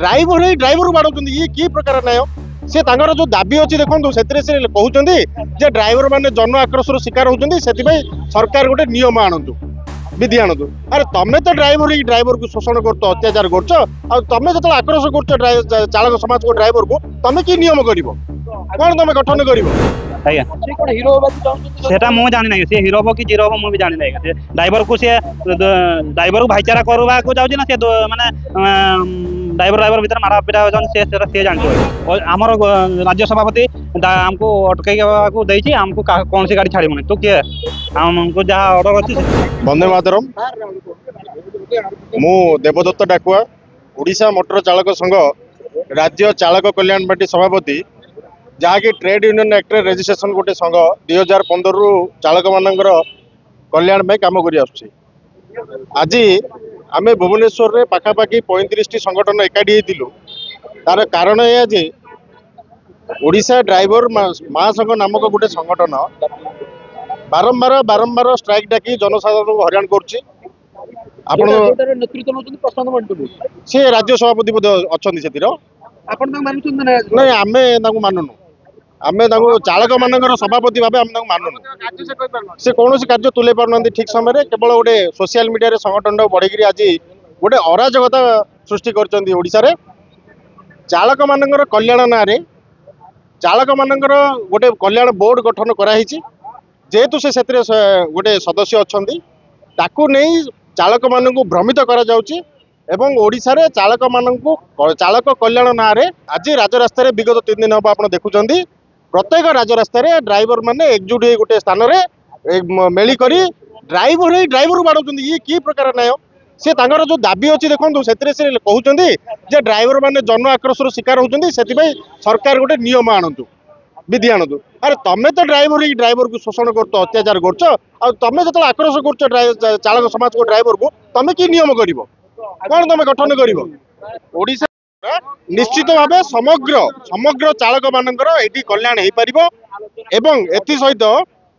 Driver ही driver बाड़ौं ये कि प्रकार न्याय सी जो दाबी अच्छी देखो से कहते जे ड्राइवर मैंने जन आक्रोश शिकार होती सरकार गोटे नियम आणतु विधि आणतु। अरे तुम तो ड्राइवर ही ड्राइवर को शोषण कर अत्याचार कर तुम जो आक्रोश कर चालक समाज को ड्राइवर को तुम कि नियम कर कौन तुम गठन कर सेटा मु जानि नै से हीरो हो कि जीरो हो मु भी जानि नै से ड्राइवर को भाईचारा करवा को जाउछि ना से माने ड्राइवर भीतर मारा पिटा होजन से जानि और हमर राज्य सभापति हमको अटकै को देछि हमको कौन सी गाड़ी छाड़िबो तो के हमको जहां ऑर्डर अछि वंदे मातरम। मु देवदत्त डाकुआ ओडिशा मोटर चालक संघ राज्य चालक कल्याण पार्टी सभापति जहाँकि ट्रेड यूनियन एक्ट रेजिस्ट्रेशन गोटे संघ 2015 रु चालक मानकर कल्याण में काम कर आज आम भुवनेश्वर में पाखापाखि 35 संगठन एकाठी होइतिलु। तार कारण यह जे ओडिशा ड्राइवर महासंघ नामक गोटे संगठन बारंबार बारंबार स्ट्राइक डाकी जनसाधारण को हरान कर सी राज्य सभापति अच्छा नहीं आम मानुनु आम चालक मान सभापति भाव आम मानुनु से कौन कार्य तुले पार ठीक समय केवल गोटे सोशल मीडिया संगठन बढ़ी आज गोटे अराजकता सृष्टि कर चालक मान कल्याण ना चालक मान गोटे कल्याण बोर्ड गठन कराई जेहेतु से गोटे सदस्य अच्छा ताकू नहीं चालक मान भ्रमित करा एवं ओडिशा रे चालक मानू चालक कल्याण ना आज राजरास्तार विगत 3 दिन हम आप देखुं प्रत्येक राजरास्ता ड्राइवर मैंने एकजुट हो गोटे स्थान मेली कर ड्राइवर ही ड्राइवर बाड़ौं ये कि प्रकार न्याय सी जो दाबी अच्छी देखो से कहते जे ड्राइवर मैंने जन आक्रोश शिकार होती सरकार गोटे नियम आणतु विधि आणतु। अरे तुम तो ड्राइवर ही ड्राइवर को शोषण कर अत्याचार कर तुम जो आक्रोश कर चालक समाज को ड्राइवर को तुम कि नियम कर कौन तुम गठन कर ओडिशा निश्चित भाव समग्र समग्र चालक मानकर एटी कल्याण हो पार एवं एथि सहित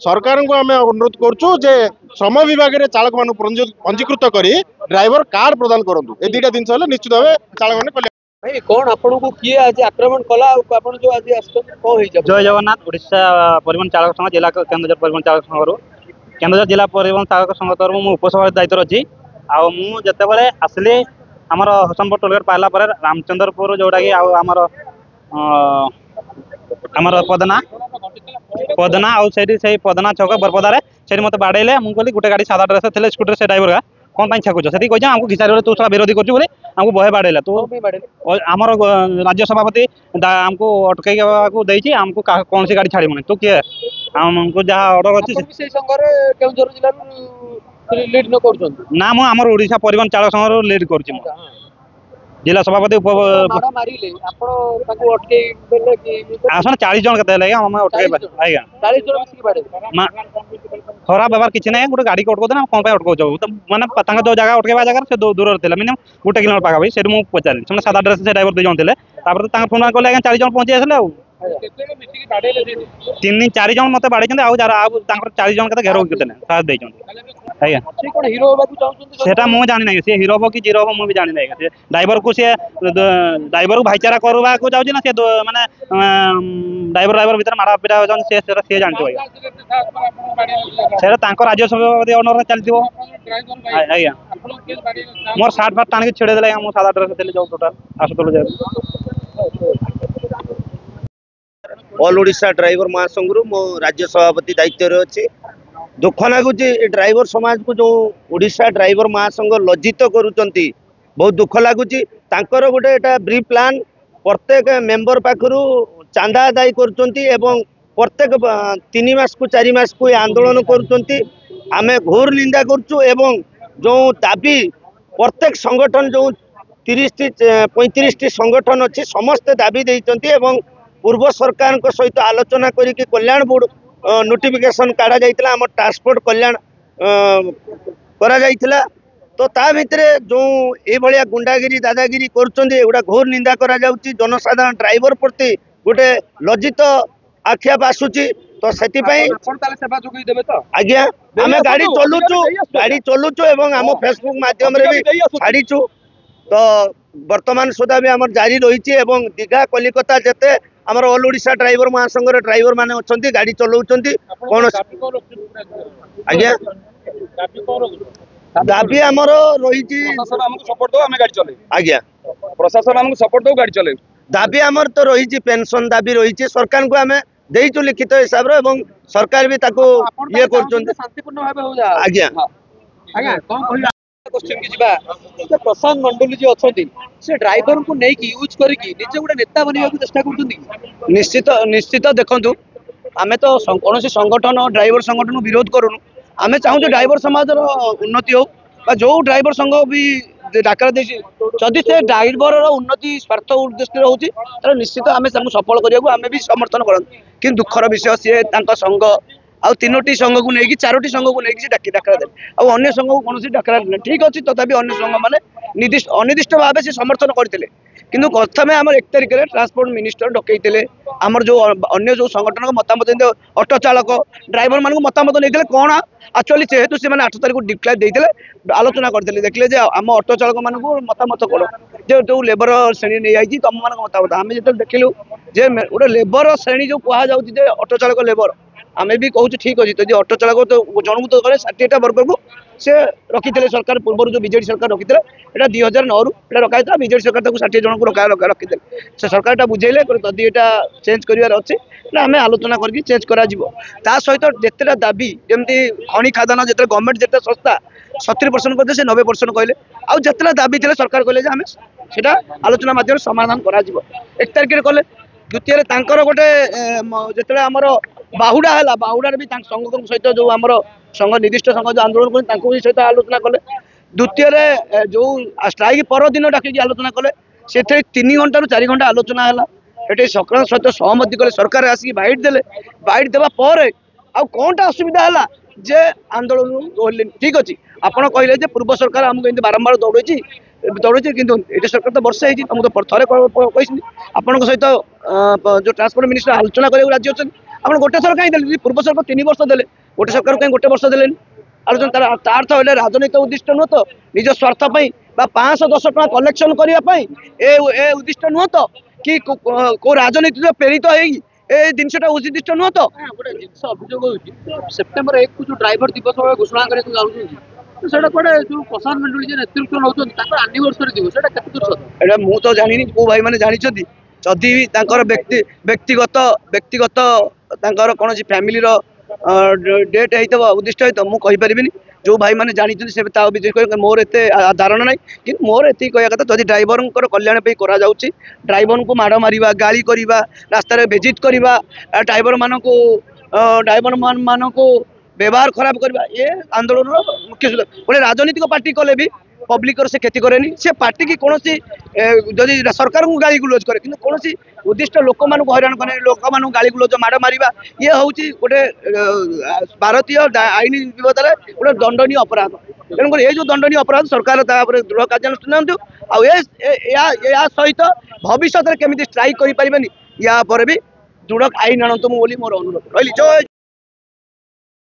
सरकार को आम अनुरोध करुँ जे श्रम विभाग में चालक मान पंजीकृत कर ड्राइवर कार्ड प्रदान करूँ ए दुटा जिन निश्चित भाव चालक मैंने कल्याण भाई कौन आपन को किए आज आक्रमण कला आपन जो आज कौन जय जगन्नाथ ओडिशा परिवहन चालक संघ जिला केन्दुझर परिवहन चालक संघ केन्दुझर जिला परिवहन चालक संघ तरफ मु उपसभापति दायित्व अच्छी आ मु जते आसली आमर हसनपुर टोलगेट पाला पर रामचंद्रपुर जोटा कि आमर पदना पदना से पदना छक बरपदार से मत बाड़े मुझे कहली गोटे गाड़ी सादा ड्रेस थे स्कूटर से ड्राइवर कौन पाई छाकुच से कही आमको घिसारी तू सारा विरोधी करमको बहे बाड़ेला तो आमर राज्य सभापति आमको अटकै को देछि आमको कौन सी गाड़ी छाड़िबो तो किए हमको जहाँ ऑर्डर अच्छी ना मु आमर ओडिशा परिवहन चालक संघ लीड करुच्ची जिला सभापति आसन 40 जन के खराब व्यवहार किसी ना गोटे गाड़ी को अटकाऊ कौन अटकाऊ मैंने जो जगह अटकवा जगह से दूर थे मिनिमम 1 किलोमीटर पाखापी से मुझे पचारि से सादा ड्रेस से ड्राइवर 2 जन थे फोन कले 40 जन पहुँची आसे 3-4 जन मत बाड़ी 40 जन के घेर साथ सेटा मु जानि नै से हीरो हो कि जीरो हो मु भी जानि नै से ड्राइवर को से ड्राइवर भाईचारा करवा को जाउछि ना से माने ड्राइवर भीतर मारा पिटा होजन से जानि सेटा तांको राज्य सभापति ऑनर चलतिबो आज्ञा मोर 60 फाट टाणी छेड़े देले हम सादा ड्रेस देले जो टोटल आसतल जाय ऑल ओडिशा ड्राइवर महासंघ मो राज्य सभापति दायित्व अच्छी दुख लगुच ड्राइवर समाज को जो ओडिशा ड्राइवर महासंघ लज्जित करुँच बहुत दुख लगुच गोटे ब्रीफ प्लान प्रत्येक मेंबर पाखु चांदा आदाय कर प्रत्येक 3 मास को 4 मास को आंदोलन करें घोर निंदा करुँ एवं जो दाबी प्रत्येक संगठन जो 30-35 संगठन अच्छी समस्ते दाबी देते पूर्व सरकार सहित आलोचना करके कल्याण बोर्ड नोटिफिकेशन काढ़ा जाइतिला आम ट्रांसपोर्ट कल्याण करा जाइतिला तो ता भितरे जो ए भलिया गुंडागिरी दादागिरी करुचंदी एगुडा घोर निंदा करा जाउची जनसाधारण ड्राइवर प्रति गोटे लज्जित आक्षेप आसुची तो सेति पई कोन ताले सेवा जोगई देबे तो आज्ञा हमें गाड़ी चलुचु एवं आम फेसबुक माध्यम रे भी छाड़ीचु तो वर्तमान सुधा भी आम जारी रही एवं दीघा कलिकता जिते आमर ऑल ओडिशा ड्राइवर महासंघर ड्राइवर मैंने अच्छा गाड़ी चलाउछंती कौन आज्ञा दाबी आमर रही प्रशासन हमको सपोर्ट दो हमें गाड़ी चले आज्ञा प्रशासन हमको सपोर्ट दो गाड़ी चले दाबी आमर तो रही पेंशन दाबी रही सरकार को आम देइचु लिखित हिसाब रे एवं सरकार भी ताको ये करछन शांतिपूर्ण भाबे हो जा आज्ञा आज्ञा कोन कहिया क्वेश्चन की जिबा जे प्रशांत मंडल जी अछंती से ड्राइवर को नै की यूज करी की निजे गुडा नेता बनिया को चेष्टा करछंती निश्चित निश्चित देखंतु आमे तो कौन संगठन ड्राइवर संगठन विरोध करूनु आमे चाहू ड्राइवर समाज उन्नति हो जो ड्राइवर संघ भी डाकरा दे जदि से ड्राइवर उन्नति स्वार्थ उद्देश्य रोचे तो निश्चित आम सफल करने आम भी समर्थन करत कि दुखर विषय सी संघ आउ तीनोटी संघ को लेकिन चारोटी संघ को लेकिन डाकरा दे अन्य संघ को कौन डाकरा ठीक अच्छे तथापि अन्य संघ मैंने निर्दिष्ट अनिर्दिष्ट भाव से समर्थन करते किंतु प्रथमे आम 1 तारिख में ट्रांसपोर्ट मिनिस्टर डकईले आमर जो अन्य जो संगठन मतामत ऑटो चालक ड्राइवर मान मतामत नहीं कौन एक्चुअली जेहेतु से 8 तारिख को डिक्लेयर देते आलोचना करते देखले आम ऑटो चालक मान मतामत कौन जो लेबर श्रेणी नहीं आई तुम मान मतामत आम जो देखिलु जे गोटे लेबर श्रेणी जो कह जाए ऑटो चालक लेबर आम भी कहूँ ठीक अच्छे तो ऑटो चालक तो जनकू तो कले 60टा वर्ग को से रखी सरकार पूर्व जो बीजेडी सरकार रखी है 2009 रखा था बीजेडी सरकार 60 जन को रखी से सरकार बुझेले जदि यहाँ चेंज करार अच्छे आम आलोचना करके चेंज करा सहित जितेटा दाबी जमी खनि खादान जो गवर्नमेंट जिते सस्ता 70% करते से 90% कहले आउ जितेटा दाबी थे सरकार कहले आम से आलोचना मध्यम समाधान करा 1 तारिख कले द्वितीय गोटे जिते आमर बाहुड़ा है बाहुड़ा भी संघ सहित जो आम संघ निर्दिष्ट संघ जो आंदोलन कर सहित आलोचना कले द्वितीय जो स्ट्राइक पर दिन डाक आलोचना कले से 3 घंटा रु 4 घंटा आलोचना है ये सरकार सहित सहमति कले सरकार आसिक बाइट देले बाइट देवा पर आउ कौनटा असुविधा है जे आंदोलन ठीक अच्छे आपड़ कहले पूर्व सरकार आमको एमती बारंबार दौड़े किंतु ये सरकार तो वर्षे होती तुमको तो थे कही आपण सहित जो ट्रांसपोर्ट मिनिस्टर आलोचना करने राज्य अच्छे आप गोटे थर कहीं पूर्व सरकार 3 वर्ष देले गोटे सरकार कहीं गोटे वर्ष देले आलोचना तार अर्थ है राजनीतिक उद्दिष्ट नुह तो निज स्वार्थ 510 टका कलेक्शन करने उद्दिष्ट नुह तो कि को राजनीति प्रेरित हो जिनसा उद्दिष्ट नुह तो गोटे जिन अभियोग हो सेप्टेम्बर 1 को जो ड्राइवर दिवस घोषणा करते कौटे जो प्रशांत मंडल जी नेतृत्व नौकर आनिवर्सरी दिवस एटा मु तो जानी को भाई मैंने जानी जदि व्यक्तिगत कौन फैमिली डेट होता उद्दिष्ट होता मुझे कहीपरि जो भाई मैंने जानी से मोर एत धारणा ना कि मोर एति कह कथा जदि ड्राइवर कल्याण कर ड्राइवर को माड़ मार गाड़ी करवा रास्तार विजिट करवा ड्राइवर मान को व्यवहार खराब करवा ये आंदोलन मुख्य गोटे राजनीतिक पार्टी कले भी पब्लिक से क्षति कैनि से पार्टी की कौन जदि सरकार को गाली गुलज करे कि कौन उद्दिष्ट लोक मान हैरान करे लोक मान गाली गुलज माड़ मार ये हूँ गोटे भारतीय आईन विरोध में गोटे दंडनीय अपराध तेणुक ये जो दंडनीय अपराध सरकार दृढ़ कार्यानुष्ठान या सहित भविष्य में केमी स्ट्राइक करें या भी दृढ़ आईन आणतु मोर अनुरोध रही।